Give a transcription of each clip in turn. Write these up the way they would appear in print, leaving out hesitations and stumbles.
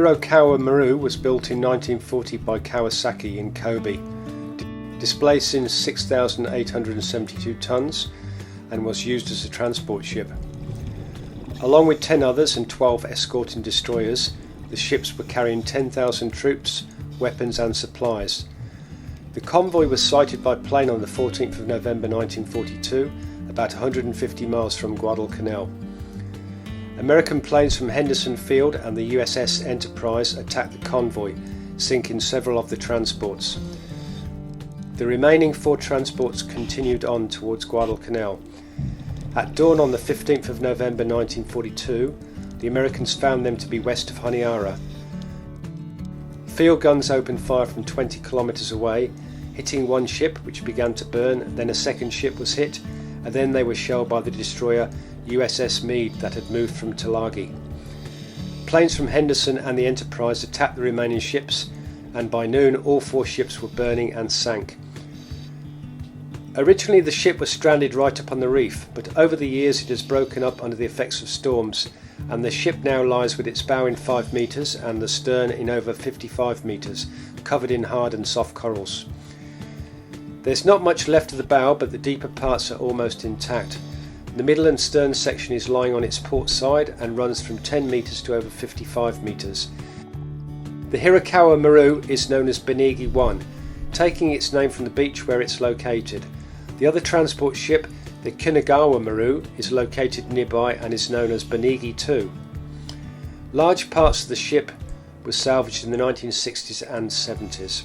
Hirokawa Maru was built in 1940 by Kawasaki in Kobe, displacing 6,872 tons and was used as a transport ship. Along with 10 others and 12 escorting destroyers, the ships were carrying 10,000 troops, weapons and supplies. The convoy was sighted by plane on the 14th of November 1942, about 150 miles from Guadalcanal. American planes from Henderson Field and the USS Enterprise attacked the convoy, sinking several of the transports. The remaining 4 transports continued on towards Guadalcanal. At dawn on the 15th of November 1942, the Americans found them to be west of Honiara. Field guns opened fire from 20 kilometers away, hitting one ship which began to burn, then a second ship was hit, and then they were shelled by the destroyer USS Meade that had moved from Tulagi. Planes from Henderson and the Enterprise attacked the remaining ships, and by noon all 4 ships were burning and sank. Originally the ship was stranded right up on the reef, but over the years it has broken up under the effects of storms, and the ship now lies with its bow in 5 metres and the stern in over 55 metres, covered in hard and soft corals. There's not much left of the bow, but the deeper parts are almost intact. The middle and stern section is lying on its port side and runs from 10 metres to over 55 metres. The Hirokawa Maru is known as Bonegi 1, taking its name from the beach where it's located. The other transport ship, the Kanagawa Maru, is located nearby and is known as Bonegi 2. Large parts of the ship were salvaged in the 1960s and 70s.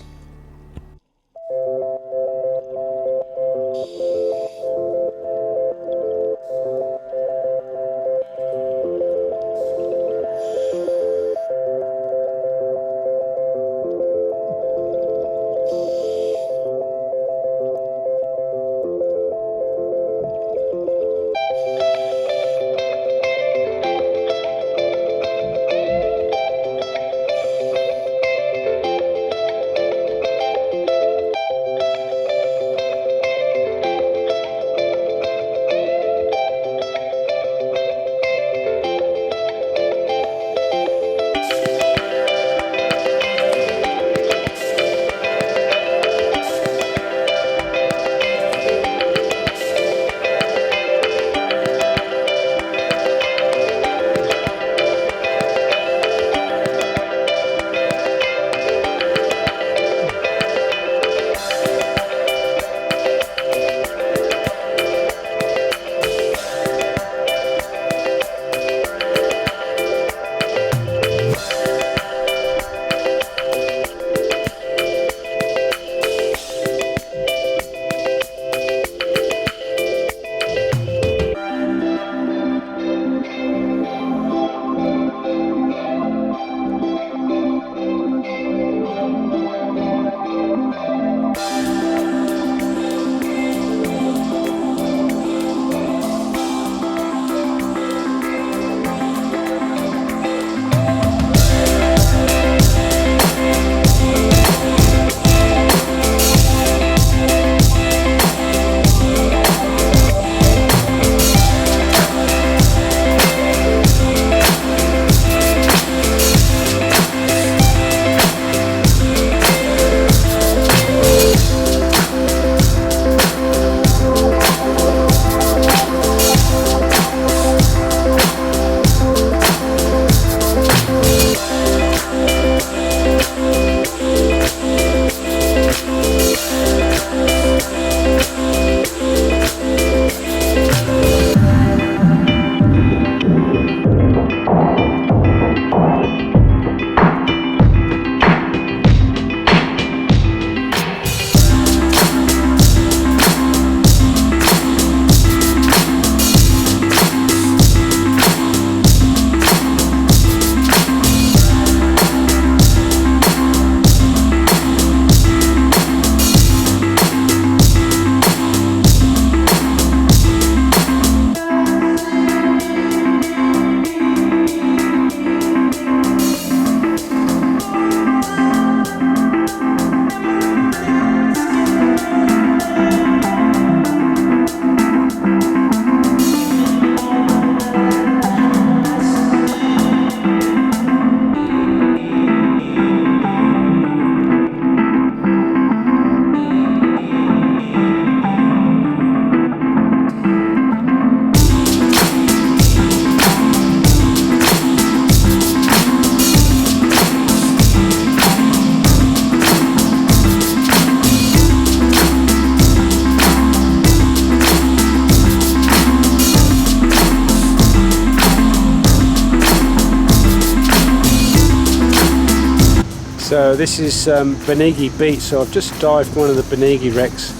So this is Bonegi Beach, so I've just dived one of the Bonegi wrecks.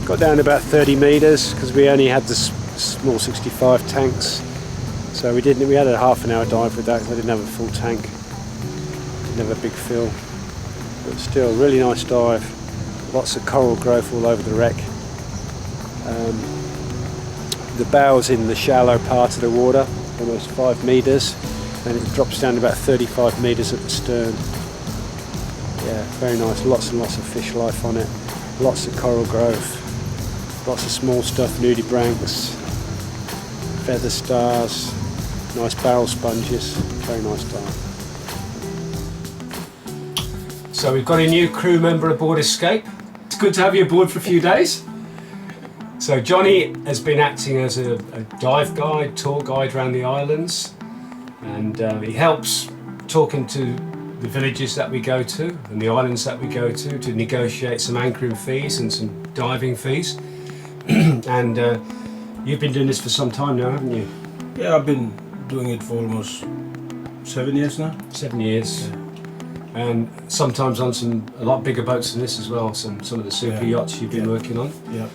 Got down to about 30 metres because we only had the small 65 tanks. So we had a half an hour dive with that because I didn't have a full tank. Didn't have a big fill. But still, really nice dive. Lots of coral growth all over the wreck. The bow's in the shallow part of the water, almost 5 metres. And it drops down to about 35 metres at the stern. Yeah, very nice. Lots and lots of fish life on it. Lots of coral growth. Lots of small stuff, nudibranchs, feather stars, nice barrel sponges. Very nice dive. So we've got a new crew member aboard Escape. It's good to have you aboard for a few days. So Johnny has been acting as a dive guide, tour guide around the islands. And he helps talking to the villages that we go to and the islands that we go to negotiate some anchoring fees and some diving fees. And you've been doing this for some time now, haven't you? Yeah, I've been doing it for almost 7 years now. 7 years. Yeah. And sometimes on a lot bigger boats than this as well, some of the super yachts you've been working on. Yeah.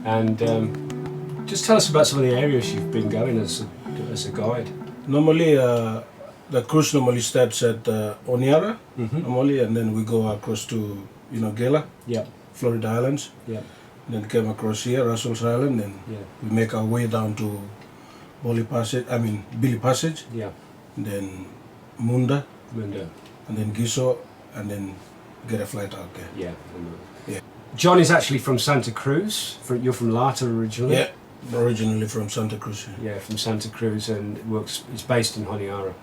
And just tell us about some of the areas you've been going as a guide. Normally, the cruise normally starts at Honiara, normally, and then we go across to Gela, Florida Islands. Yeah. Then came across here, Russell's Island, and we make our way down to Billy Passage. Yeah. And then Munda. Munda. And then Giso, and then get a flight out there. Yeah. Yeah. John is actually from Santa Cruz. You're from Lata originally. Yeah. Originally from Santa Cruz. Yeah, from Santa Cruz, and is based in Honiara.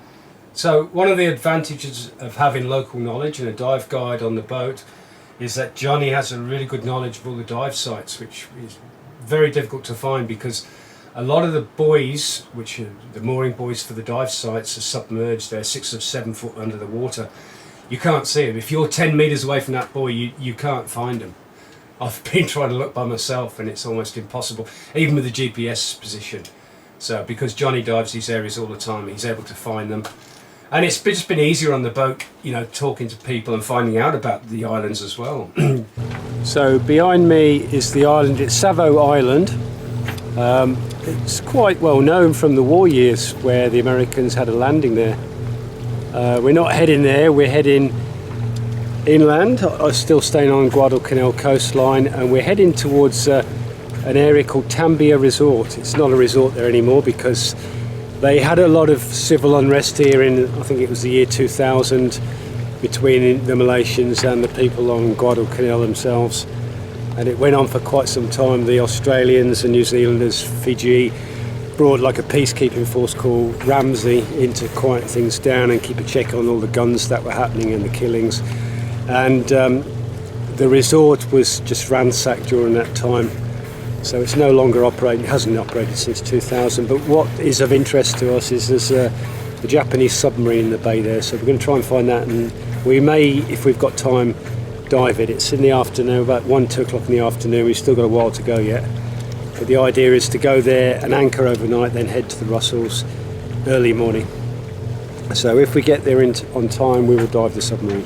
So one of the advantages of having local knowledge and a dive guide on the boat is that Johnny has a really good knowledge of all the dive sites, which is very difficult to find because a lot of the buoys, which are the mooring buoys for the dive sites, are submerged. They're 6 or 7 foot under the water. You can't see them. If you're 10 metres away from that buoy, you can't find them. I've been trying to look by myself and it's almost impossible, even with the GPS position. So because Johnny dives these areas all the time, he's able to find them. And it's just been easier on the boat, talking to people and finding out about the islands as well. So behind me is the island, it's Savo Island. It's quite well known from the war years where the Americans had a landing there. We're not heading there, we're heading inland. I'm still staying on Guadalcanal coastline, and we're heading towards an area called Tambia Resort. It's not a resort there anymore because they had a lot of civil unrest here in, I think it was the year 2000, between the Malaysians and the people on Guadalcanal themselves, and it went on for quite some time. The Australians and New Zealanders, Fiji, brought like a peacekeeping force called Ramsey in to quiet things down and keep a check on all the guns that were happening and the killings. And the resort was just ransacked during that time, so it's no longer operating. It hasn't operated since 2000. But what is of interest to us is there's a Japanese submarine in the bay there, so we're going to try and find that, and we may, if we've got time, dive it. It's in the afternoon, about 1-2 o'clock in the afternoon. We've still got a while to go yet, but the idea is to go there and anchor overnight, then head to the Russells early morning. So if we get there on time, we will dive the submarine.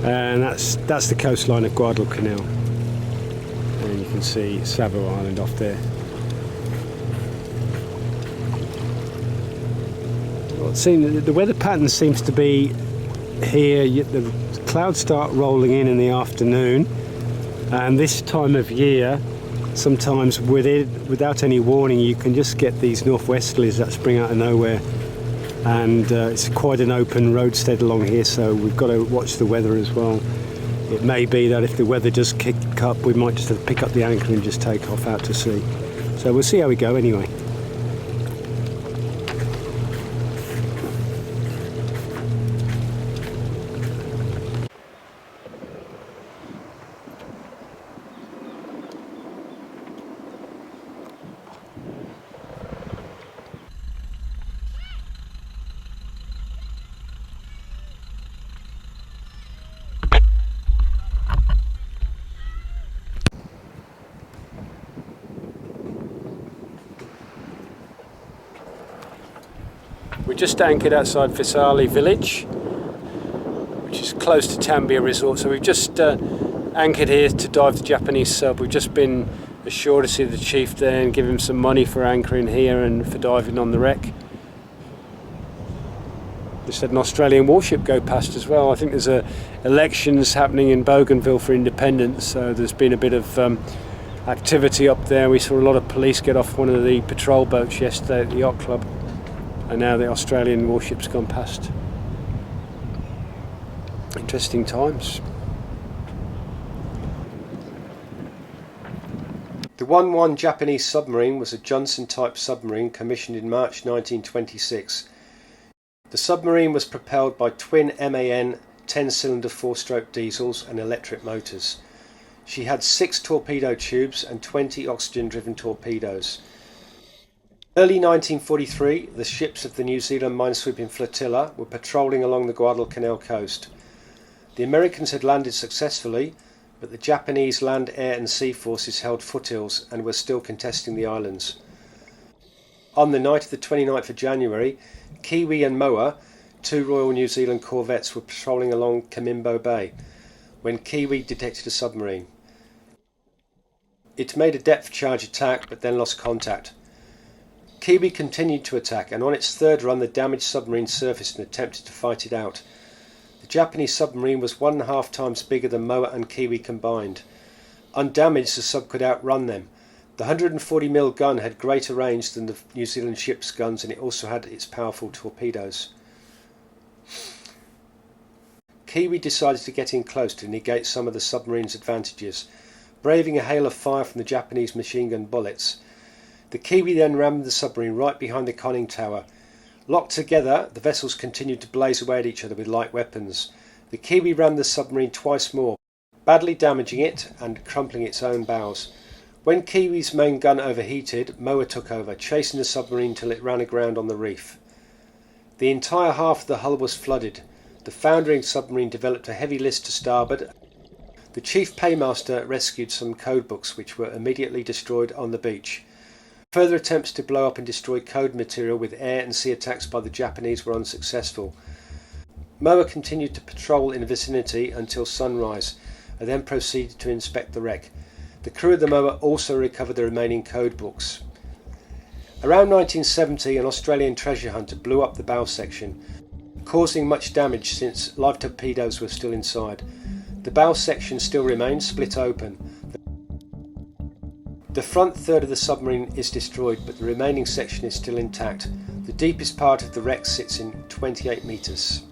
And that's the coastline of Guadalcanal, and you can see Savo Island off there. Well, the weather pattern seems to be here. The clouds start rolling in the afternoon, and this time of year, sometimes without any warning, you can just get these northwesterlies that spring out of nowhere. And it's quite an open roadstead along here, so we've got to watch the weather as well. It may be that if the weather does kick up, we might just have to pick up the anchor and just take off out to sea. So we'll see how we go anyway. just anchored outside Visale Village, which is close to Tambia Resort. So we've just anchored here to dive the Japanese sub. We've just been assured to see the chief there and give him some money for anchoring here and for diving on the wreck. Just had an Australian warship go past as well. I think there's elections happening in Bougainville for independence, so there's been a bit of activity up there. We saw a lot of police get off one of the patrol boats yesterday at the yacht club, and now the Australian warship's gone past. Interesting times. The 1-1 Japanese submarine was a Johnson-type submarine commissioned in March 1926. The submarine was propelled by twin MAN 10-cylinder 4-stroke diesels and electric motors. She had 6 torpedo tubes and 20 oxygen-driven torpedoes. Early 1943, the ships of the New Zealand minesweeping flotilla were patrolling along the Guadalcanal coast. The Americans had landed successfully, but the Japanese land, air and sea forces held foothills and were still contesting the islands. On the night of the 29th of January, Kiwi and Moa, 2 Royal New Zealand corvettes, were patrolling along Camimbo Bay when Kiwi detected a submarine. It made a depth charge attack but then lost contact. Kiwi continued to attack, and on its third run the damaged submarine surfaced and attempted to fight it out. The Japanese submarine was 1.5 times bigger than Moa and Kiwi combined. Undamaged, the sub could outrun them. The 140mm gun had greater range than the New Zealand ship's guns, and it also had its powerful torpedoes. Kiwi decided to get in close to negate some of the submarine's advantages, braving a hail of fire from the Japanese machine gun bullets. The Kiwi then rammed the submarine right behind the conning tower. Locked together, the vessels continued to blaze away at each other with light weapons. The Kiwi rammed the submarine twice more, badly damaging it and crumpling its own bows. When Kiwi's main gun overheated, Moa took over, chasing the submarine till it ran aground on the reef. The entire half of the hull was flooded. The foundering submarine developed a heavy list to starboard. The chief paymaster rescued some code books which were immediately destroyed on the beach. Further attempts to blow up and destroy code material with air and sea attacks by the Japanese were unsuccessful. Moa continued to patrol in the vicinity until sunrise, and then proceeded to inspect the wreck. The crew of the Moa also recovered the remaining code books. Around 1970, an Australian treasure hunter blew up the bow section, causing much damage since live torpedoes were still inside. The bow section still remains split open. The front third of the submarine is destroyed, but the remaining section is still intact. The deepest part of the wreck sits in 28 metres.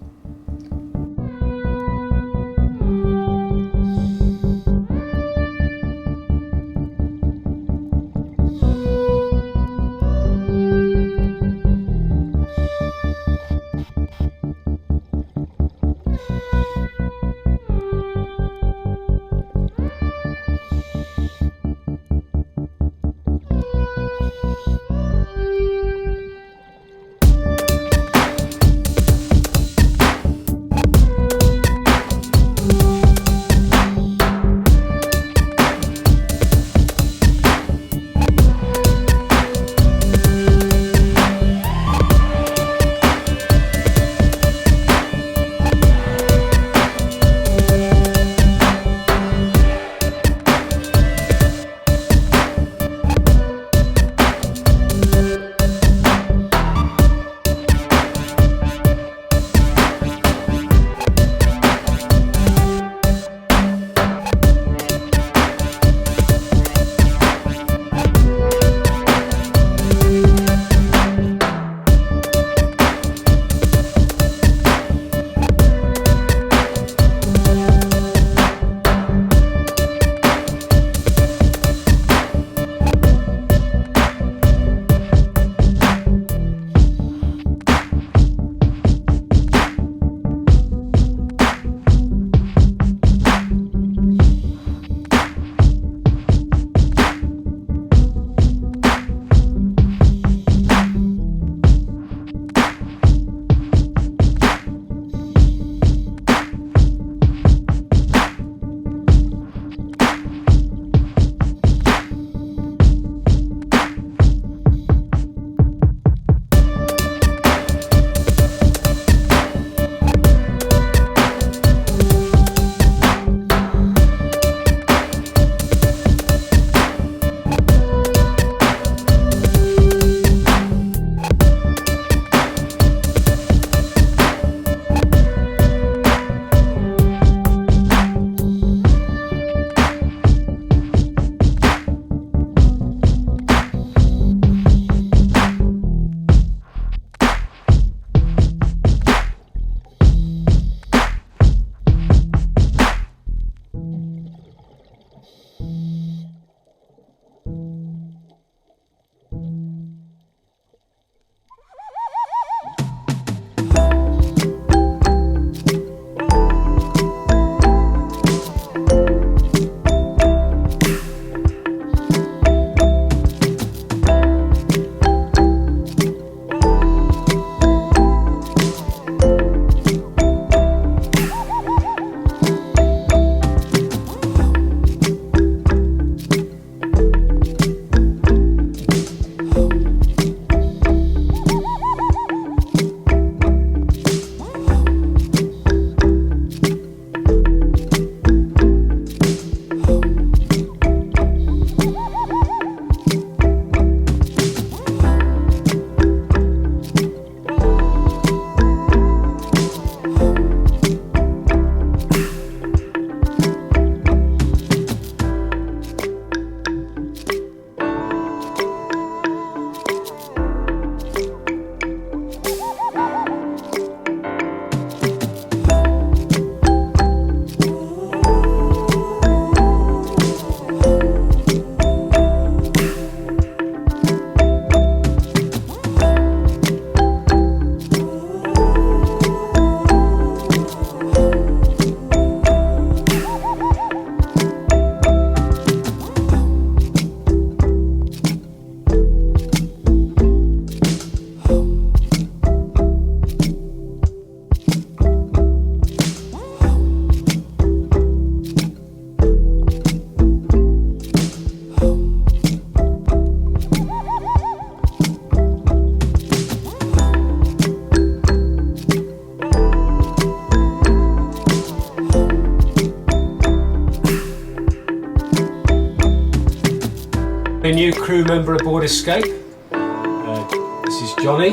new crew member aboard Escape. This is Johnny.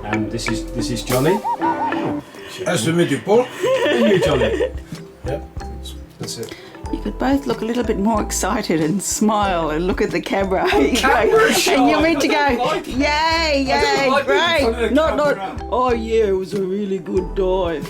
And this is Johnny. Nice to meet you, Paul. And you, Johnny. Yep, that's it. You could both look a little bit more excited and smile and look at the camera. Camera shy. And you're meant to go, Like yay, yay, like being in front of great. the Not, camera. oh yeah, it was a really good dive.